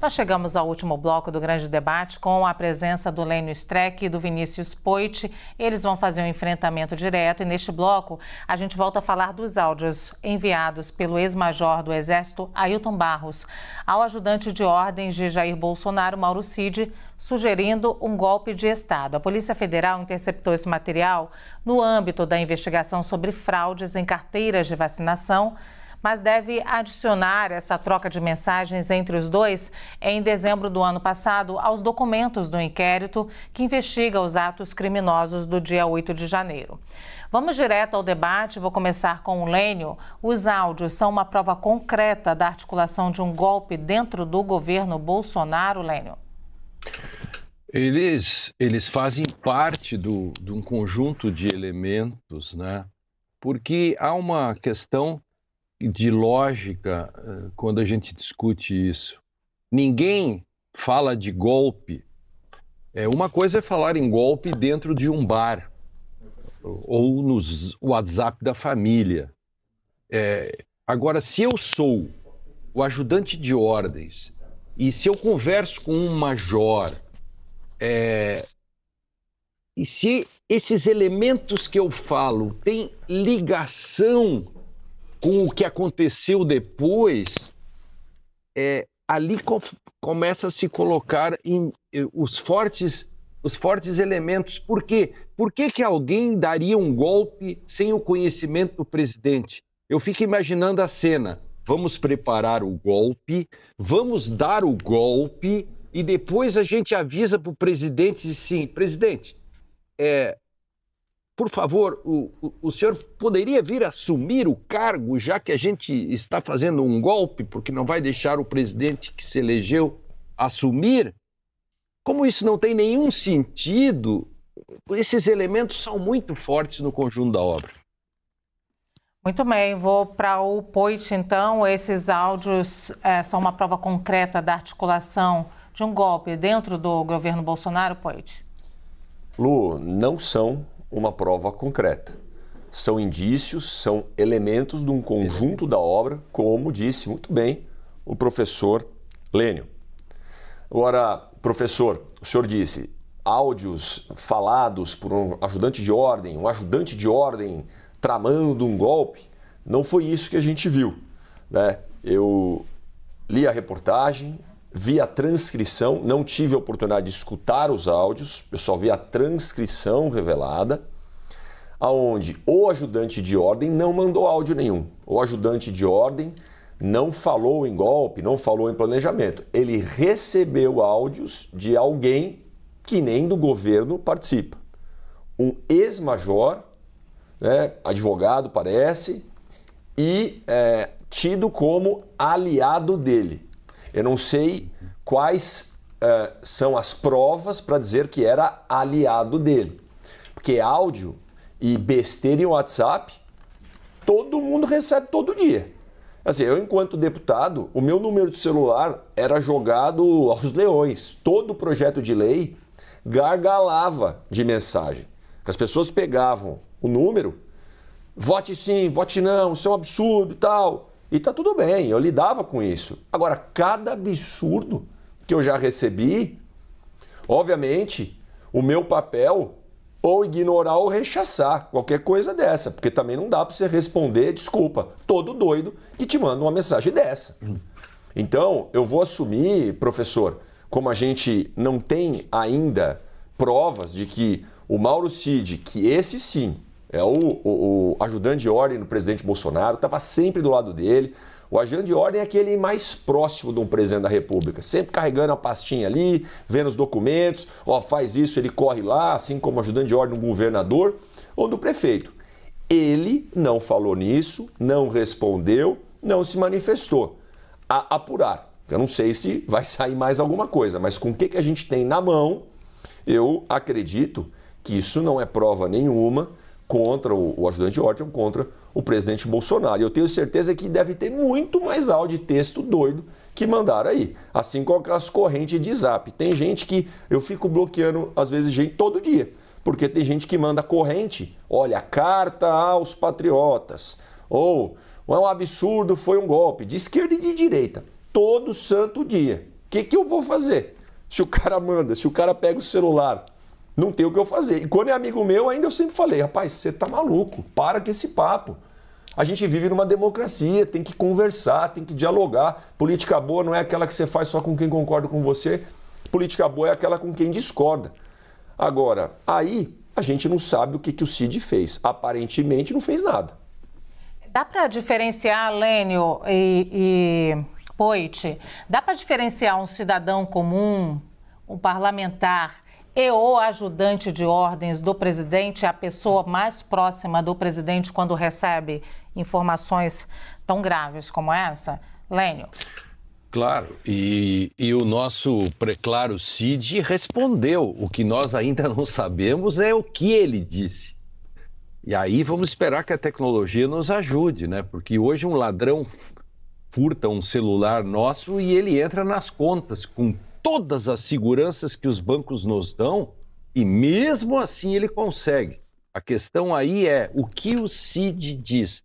Nós chegamos ao último bloco do grande debate com a presença do Lênio Streck e do Vinícius Poit. Eles vão fazer um enfrentamento direto e neste bloco a gente volta a falar dos áudios enviados pelo ex-major do Exército, Ailton Barros, ao ajudante de ordens de Jair Bolsonaro, Mauro Cid, sugerindo um golpe de Estado. A Polícia Federal interceptou esse material no âmbito da investigação sobre fraudes em carteiras de vacinação, mas deve adicionar essa troca de mensagens entre os dois em dezembro do ano passado aos documentos do inquérito que investiga os atos criminosos do dia 8 de janeiro. Vamos direto ao debate, vou começar com o Lênio. Os áudios são uma prova concreta da articulação de um golpe dentro do governo Bolsonaro, Lênio? Eles fazem parte de um conjunto de elementos, né? Porque há uma questão de lógica quando a gente discute isso. Ninguém fala de golpe. Uma coisa é falar em golpe dentro de um bar ou no WhatsApp da família. Agora, se eu sou o ajudante de ordens e se eu converso com um major, e se esses elementos que eu falo têm ligação com o que aconteceu depois, ali começa a se colocar os fortes elementos. Por quê? Por que alguém daria um golpe sem o conhecimento do presidente? Eu fico imaginando a cena. Vamos preparar o golpe, vamos dar o golpe e depois a gente avisa para o presidente e sim, presidente, por favor, o senhor poderia vir assumir o cargo, já que a gente está fazendo um golpe, porque não vai deixar o presidente que se elegeu assumir? Como isso não tem nenhum sentido, esses elementos são muito fortes no conjunto da obra. Muito bem, vou para o Poit, então. Esses áudios são uma prova concreta da articulação de um golpe dentro do governo Bolsonaro, Poit? Lu, não são uma prova concreta. São indícios, são elementos de um conjunto da obra, como disse muito bem o professor Lênio. Agora, professor, o senhor disse áudios falados por um ajudante de ordem tramando um golpe. Não foi isso que a gente viu, né? Eu li a reportagem, vi a transcrição, não tive a oportunidade de escutar os áudios, eu só vi a transcrição revelada, aonde o ajudante de ordem não mandou áudio nenhum. O ajudante de ordem não falou em golpe, não falou em planejamento. Ele recebeu áudios de alguém que nem do governo participa. Um ex-major, né, advogado parece, e tido como aliado dele. Eu não sei quais são as provas para dizer que era aliado dele. Porque áudio e besteira em WhatsApp, todo mundo recebe todo dia. Assim, eu, enquanto deputado, o meu número de celular era jogado aos leões. Todo projeto de lei gargalava de mensagem. As pessoas pegavam o número, vote sim, vote não, isso é um absurdo e tal. E tá tudo bem, eu lidava com isso. Agora, cada absurdo que eu já recebi, obviamente, o meu papel ou ignorar ou rechaçar qualquer coisa dessa, porque também não dá para você responder, desculpa, todo doido que te manda uma mensagem dessa. Então, eu vou assumir, professor, como a gente não tem ainda provas de que o Mauro Cid, que esse sim é o ajudante de ordem do presidente Bolsonaro, estava sempre do lado dele. O ajudante de ordem é aquele mais próximo de um presidente da República, sempre carregando a pastinha ali, vendo os documentos, faz isso, ele corre lá, assim como o ajudante de ordem do governador ou do prefeito. Ele não falou nisso, não respondeu, não se manifestou. A apurar. Eu não sei se vai sair mais alguma coisa, mas com o que a gente tem na mão, eu acredito que isso não é prova nenhuma contra o ajudante de ordem, contra o presidente Bolsonaro. E eu tenho certeza que deve ter muito mais áudio e texto doido que mandaram aí. Assim como aquelas correntes de zap. Tem gente que eu fico bloqueando, às vezes, gente todo dia. Porque tem gente que manda corrente, olha, carta aos patriotas. Ou, é um absurdo, foi um golpe. De esquerda e de direita. Todo santo dia. que eu vou fazer? Se o cara manda, se o cara pega o celular, não tem o que eu fazer. E quando é amigo meu, ainda eu sempre falei, rapaz, você tá maluco, para com esse papo. A gente vive numa democracia, tem que conversar, tem que dialogar. Política boa não é aquela que você faz só com quem concorda com você. Política boa é aquela com quem discorda. Agora, aí a gente não sabe o que o Cid fez. Aparentemente não fez nada. Dá para diferenciar, Lênio e Poit, dá para diferenciar um cidadão comum, um parlamentar e o ajudante de ordens do presidente, a pessoa mais próxima do presidente quando recebe informações tão graves como essa? Lênio. Claro, e o nosso preclaro Cid respondeu. O que nós ainda não sabemos é o que ele disse. E aí vamos esperar que a tecnologia nos ajude, né? Porque hoje um ladrão furta um celular nosso e ele entra nas contas com todas as seguranças que os bancos nos dão e mesmo assim ele consegue. A questão aí é o que o Cid diz.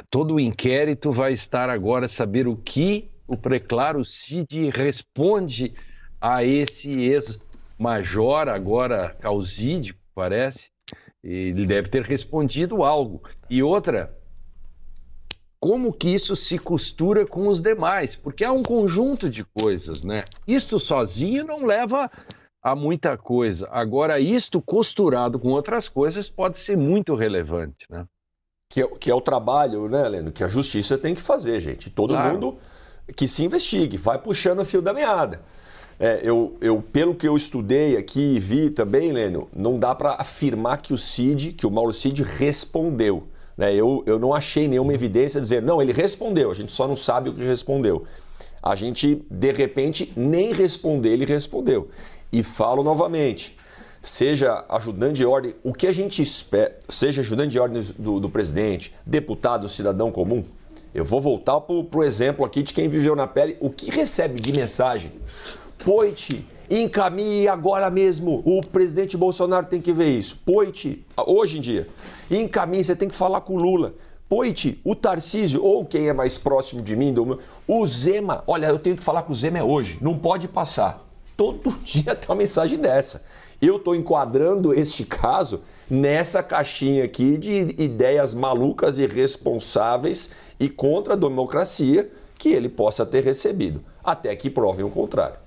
Todo o inquérito vai estar agora saber o que o preclaro Cid responde a esse ex-major, agora causídico, parece. Ele deve ter respondido algo. E outra, como que isso se costura com os demais? Porque há um conjunto de coisas, né? Isto sozinho não leva a muita coisa. Agora, isto costurado com outras coisas pode ser muito relevante, né? Que é o trabalho, né, Lênio, que a justiça tem que fazer, gente. Todo mundo que se investigue, vai puxando o fio da meada. Pelo que eu estudei aqui e vi também, Lênio, não dá para afirmar que o Mauro Cid respondeu. Né? Eu não achei nenhuma evidência dizendo, não, ele respondeu, a gente só não sabe o que respondeu. A gente, de repente, nem responder, ele respondeu. E falo novamente, seja ajudante de ordem, o que a gente espera, seja ajudante de ordem do presidente, deputado, cidadão comum, eu vou voltar para o exemplo aqui de quem viveu na pele, o que recebe de mensagem. Poit, encaminhe agora mesmo, o presidente Bolsonaro tem que ver isso. Poit, hoje em dia, encaminhe, você tem que falar com o Lula. Poit, o Tarcísio, ou quem é mais próximo de mim, o Zema, olha, eu tenho que falar com o Zema hoje, não pode passar. Todo dia tem uma mensagem dessa. Eu estou enquadrando este caso nessa caixinha aqui de ideias malucas, irresponsáveis e contra a democracia que ele possa ter recebido, até que provem o contrário.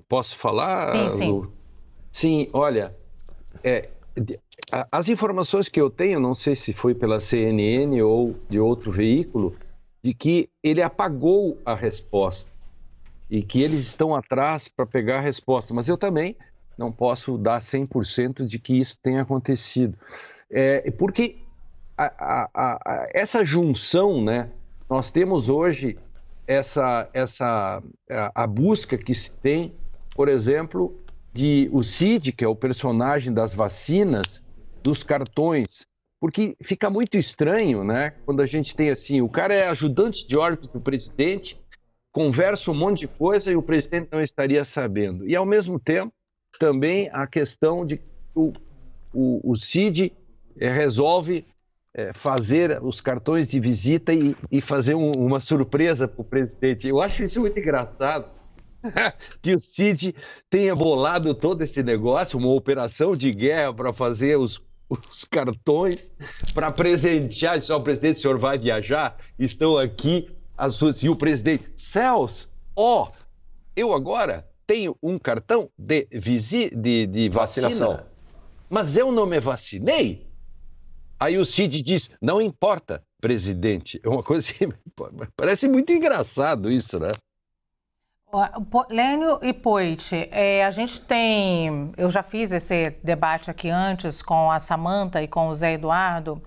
Posso falar? Sim. Lu? Sim, olha, as informações que eu tenho, não sei se foi pela CNN ou de outro veículo, de que ele apagou a resposta e que eles estão atrás para pegar a resposta, mas eu também não posso dar 100% de que isso tenha acontecido. Porque essa junção, né, nós temos hoje a busca que se tem, por exemplo, de o Cid, que é o personagem das vacinas, dos cartões, porque fica muito estranho, né, quando a gente tem assim, o cara é ajudante de ordens do presidente, conversa um monte de coisa e o presidente não estaria sabendo. E, ao mesmo tempo, também a questão de o Cid resolve fazer os cartões de visita e fazer uma surpresa para o presidente. Eu acho isso muito engraçado, que o Cid tenha bolado todo esse negócio, uma operação de guerra para fazer os cartões, para presentear. Só o presidente, o senhor vai viajar? Estão aqui as suas... E o presidente, Celso, eu agora tenho um cartão de vacinação, mas eu não me vacinei. Aí o Cid diz, não importa, presidente. É uma coisa assim, parece muito engraçado isso, né? Lênio e Poit, a gente tem... Eu já fiz esse debate aqui antes com a Samantha e com o Zé Eduardo,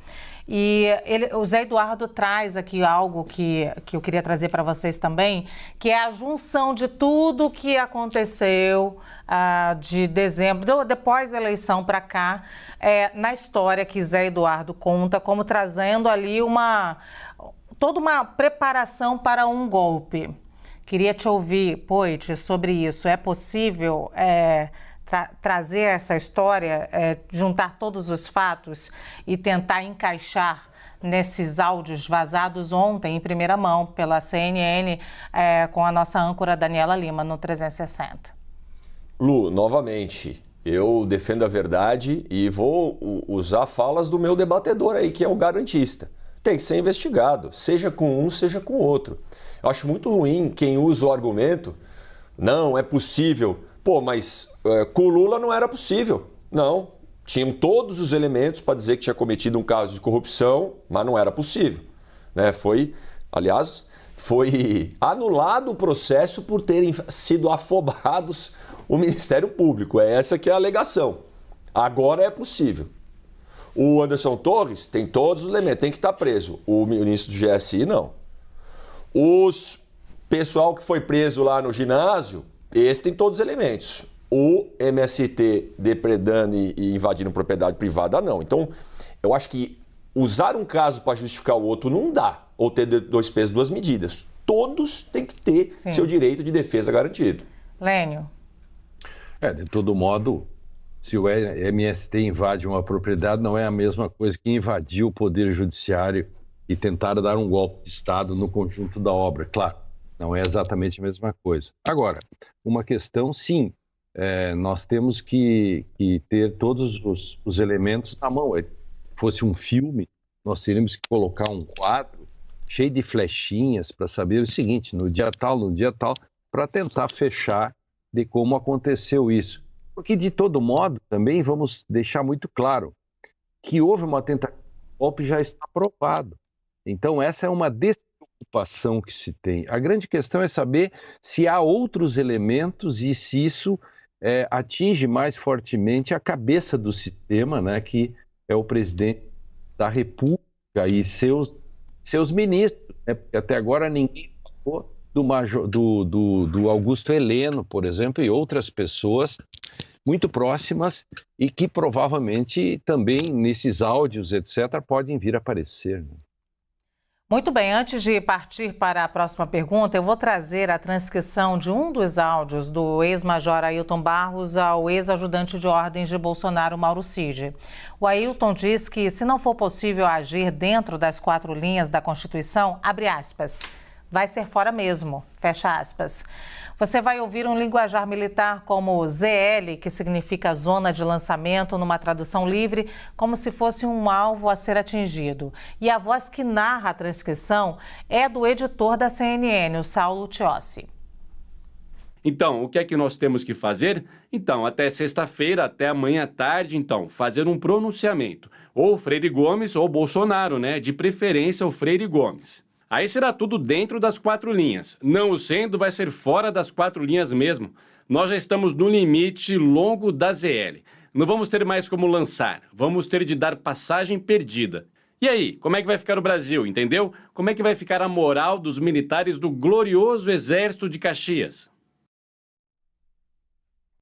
e o Zé Eduardo traz aqui algo que eu queria trazer para vocês também, que é a junção de tudo que aconteceu de dezembro, depois da eleição para cá, na história que Zé Eduardo conta, como trazendo ali toda uma preparação para um golpe. Queria te ouvir, Poit, sobre isso. É possível trazer essa história, juntar todos os fatos e tentar encaixar nesses áudios vazados ontem em primeira mão pela CNN com a nossa âncora Daniela Lima no 360. Lu, novamente, eu defendo a verdade e vou usar falas do meu debatedor aí, que é o garantista. Tem que ser investigado, seja com um, seja com outro. Eu acho muito ruim quem usa o argumento, não, é possível. Pô, mas com o Lula não era possível. Não, tinham todos os elementos para dizer que tinha cometido um caso de corrupção, mas não era possível. Né? Foi anulado o processo por terem sido afobados o Ministério Público. É essa que é a alegação. Agora é possível. O Anderson Torres tem todos os elementos, tem que estar preso. O ministro do GSI, não. Os pessoal que foi preso lá no ginásio, esse tem todos os elementos. O MST depredando e invadindo propriedade privada, não. Então, eu acho que usar um caso para justificar o outro não dá. Ou ter dois pesos, duas medidas. Todos têm que ter seu direito de defesa garantido. Lênio. De todo modo, se o MST invade uma propriedade, não é a mesma coisa que invadir o Poder Judiciário e tentar dar um golpe de Estado no conjunto da obra. Claro, não é exatamente a mesma coisa. Agora, uma questão, sim, nós temos que ter todos os elementos na mão. Se fosse um filme, nós teríamos que colocar um quadro cheio de flechinhas para saber o seguinte, no dia tal, para tentar fechar de como aconteceu isso. Porque, de todo modo, também vamos deixar muito claro que houve uma tentativa de golpe já está provado. Então, essa é uma despreocupação que se tem. A grande questão é saber se há outros elementos e se isso atinge mais fortemente a cabeça do sistema, né, que é o presidente da República e seus ministros. Né, porque até agora ninguém falou do Augusto Heleno, por exemplo, e outras pessoas muito próximas e que provavelmente também nesses áudios, etc., podem vir a aparecer. Né? Muito bem, antes de partir para a próxima pergunta, eu vou trazer a transcrição de um dos áudios do ex-major Ailton Barros ao ex-ajudante de ordens de Bolsonaro, Mauro Cid. O Ailton diz que, se não for possível agir dentro das 4 linhas da Constituição, abre aspas, vai ser fora mesmo, fecha aspas. Você vai ouvir um linguajar militar como ZL, que significa zona de lançamento numa tradução livre, como se fosse um alvo a ser atingido. E a voz que narra a transcrição é do editor da CNN, o Saulo Tiossi. Então, o que é que nós temos que fazer? Então, até sexta-feira, até amanhã à tarde, então, fazer um pronunciamento. Ou Freire Gomes ou Bolsonaro, né? De preferência o Freire Gomes. Aí será tudo dentro das 4 linhas. Não o sendo, vai ser fora das 4 linhas mesmo. Nós já estamos no limite longo da ZL. Não vamos ter mais como lançar. Vamos ter de dar passagem perdida. E aí, como é que vai ficar o Brasil, entendeu? Como é que vai ficar a moral dos militares do glorioso Exército de Caxias?